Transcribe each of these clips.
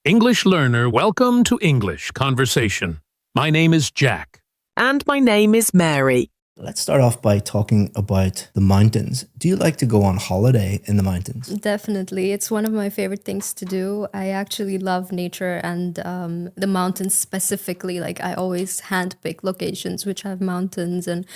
English learner, welcome to English.Conversation. My name is Jack. And my name is Mary. Let's start off by talking about the mountains. Do you like to go on holiday in the mountains? Definitely. It's one of my favorite things to do. I actually love nature and the mountains specifically. Like I always handpick locations which have mountains and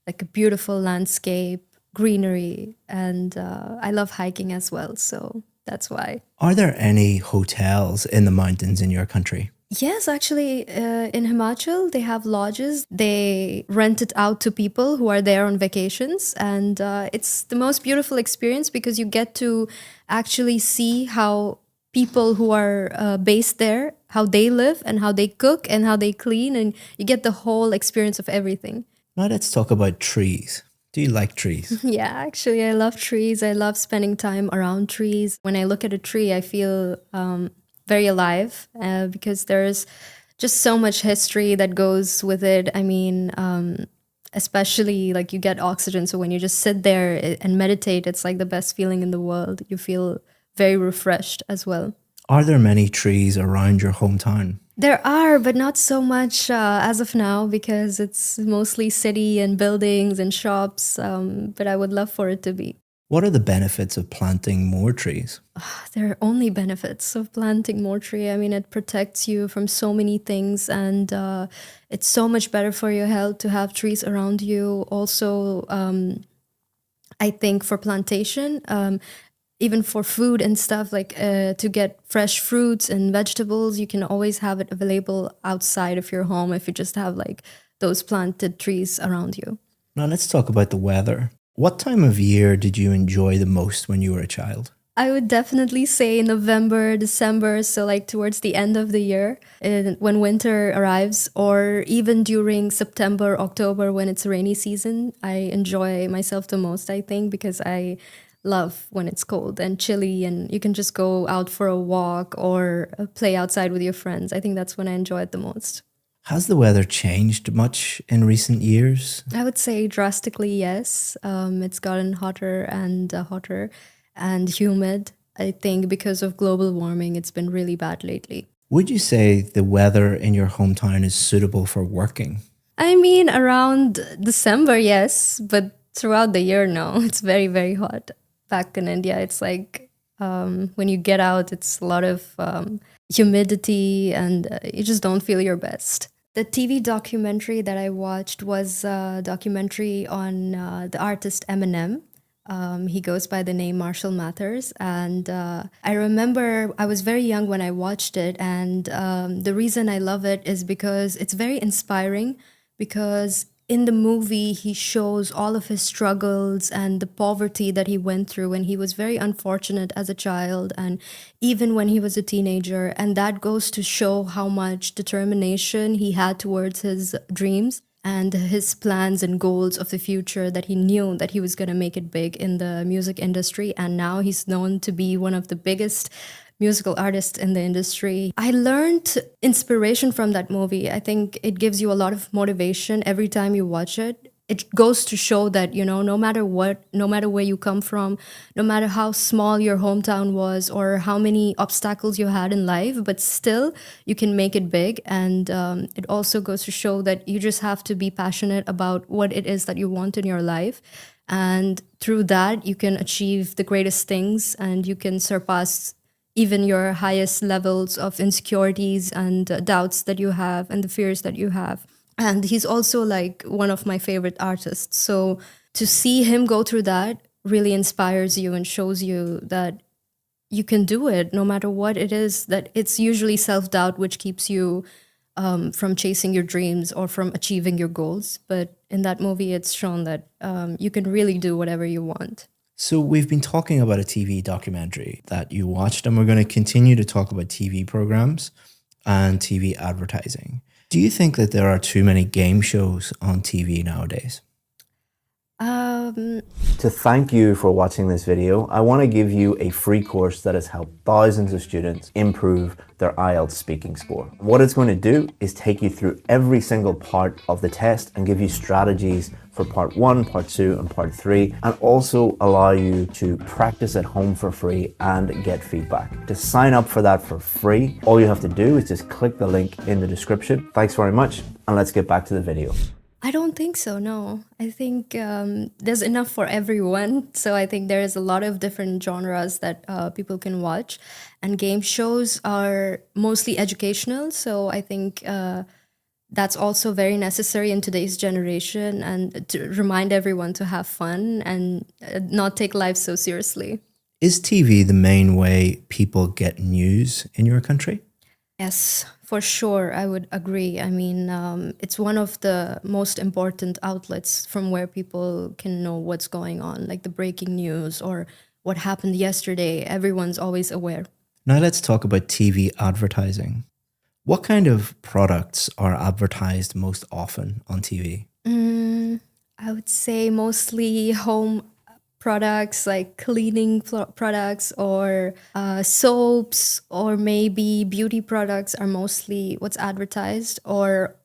like a beautiful landscape, greenery, and I love hiking as well. So that's why. Are there any hotels in the mountains in your country? Yes, actually, in Himachal, they have lodges. They rent it out to people who are there on vacations. And it's the most beautiful experience because you get to actually see how people who are based there, how they live and how they cook and how they clean. And you get the whole experience of everything. Now let's talk about trees. Do you like trees? Yeah, actually, I love trees. I love spending time around trees. When I look at a tree, I feel very alive because there's just so much history that goes with it. I mean, especially like you get oxygen. So when you just sit there and meditate, it's like the best feeling in the world. You feel very refreshed as well. Are there many trees around your hometown? There are, but not so much as of now because it's mostly city and buildings and shops. But I would love for it to be. What are the benefits of planting more trees? There are only benefits of planting more tree. I mean, it protects you from so many things and it's so much better for your health to have trees around you. Also, I think for plantation, even for food and stuff, like to get fresh fruits and vegetables, you can always have it available outside of your home if you just have like those planted trees around you. Now let's talk about the weather. What time of year did you enjoy the most when you were a child? I would definitely say November, December, so like towards the end of the year when winter arrives, or even during September, October when it's rainy season. I enjoy myself the most, I think, because I love when it's cold and chilly and you can just go out for a walk or play outside with your friends. I think that's when I enjoy it the most. Has the weather changed much in recent years? I would say drastically, yes. It's gotten hotter and humid. I think because of global warming, it's been really bad lately. Would you say the weather in your hometown is suitable for working? I mean, around December, yes, but throughout the year, no. It's very, very hot. Back in India, it's like when you get out, it's a lot of humidity and you just don't feel your best. The TV documentary that I watched was a documentary on the artist Eminem. He goes by the name Marshall Mathers. And I remember I was very young when I watched it. And the reason I love it is because it's very inspiring because in the movie, he shows all of his struggles and the poverty that he went through. And he was very unfortunate as a child and even when he was a teenager. And that goes to show how much determination he had towards his dreams and his plans and goals of the future, that he knew that he was going to make it big in the music industry. And now he's known to be one of the biggest musical artists in the industry. I learned inspiration from that movie. I think it gives you a lot of motivation every time you watch it. It goes to show that, you know, no matter what, no matter where you come from, no matter how small your hometown was or how many obstacles you had in life, but still you can make it big. And it also goes to show that you just have to be passionate about what it is that you want in your life. And through that, you can achieve the greatest things and you can surpass even your highest levels of insecurities and doubts that you have and the fears that you have. And he's also like one of my favorite artists. So to see him go through that really inspires you and shows you that you can do it no matter what it is, that it's usually self-doubt which keeps you from chasing your dreams or from achieving your goals. But in that movie, it's shown that you can really do whatever you want. So we've been talking about a TV documentary that you watched, and we're going to continue to talk about TV programs and TV advertising. Do you think that there are too many game shows on TV nowadays? To To thank you for watching this video, I want to give you a free course that has helped thousands of students improve their IELTS speaking score. What it's going to do is take you through every single part of the test and give you strategies for part 1, part 2, and part 3, and also allow you to practice at home for free and get feedback. To sign up for that for free, all you have to do is just click the link in the description. Thanks very much, and let's get back to the video. I don't think so, no. I think there's enough for everyone. So I think there is a lot of different genres that people can watch. And game shows are mostly educational. So I think that's also very necessary in today's generation, and to remind everyone to have fun and not take life so seriously. Is TV the main way people get news in your country? Yes, for sure. I would agree. I mean, it's one of the most important outlets from where people can know what's going on, like the breaking news or what happened yesterday. Everyone's always aware. Now let's talk about TV advertising. What kind of products are advertised most often on TV? I would say mostly home products like cleaning products or soaps, or maybe beauty products are mostly what's advertised, or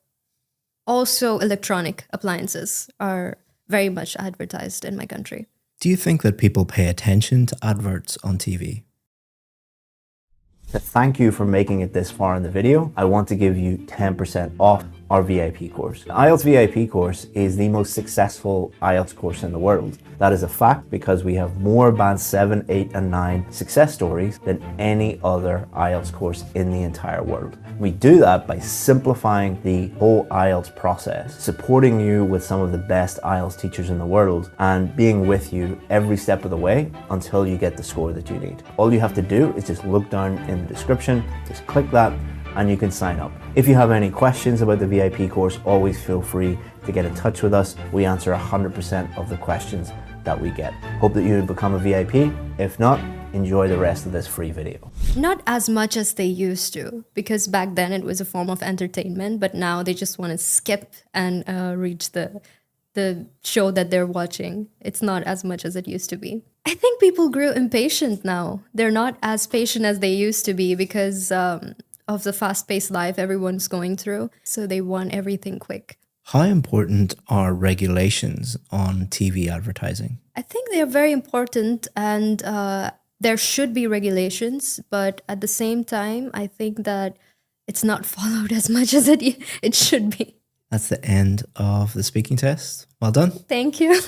also electronic appliances are very much advertised in my country. Do you think that people pay attention to adverts on TV? To thank you for making it this far in the video, I want to give you 10% off our VIP course. The IELTS VIP course is the most successful IELTS course in the world. That is a fact because we have more Band 7, 8, and 9 success stories than any other IELTS course in the entire world. We do that by simplifying the whole IELTS process, supporting you with some of the best IELTS teachers in the world, and being with you every step of the way until you get the score that you need. All you have to do is just look down in the description, just click that, and you can sign up. If you have any questions about the VIP course, always feel free to get in touch with us. We answer 100% of the questions that we get. Hope that you become a VIP. If not, enjoy the rest of this free video. Not as much as they used to, because back then it was a form of entertainment, but now they just want to skip and reach the show that they're watching. It's not as much as it used to be. I think people grew impatient now. They're not as patient as they used to be because of the fast-paced life everyone's going through. So they want everything quick. How important are regulations on TV advertising? I think they're very important, and there should be regulations, but at the same time, I think that it's not followed as much as it should be. That's the end of the speaking test. Well done. Thank you.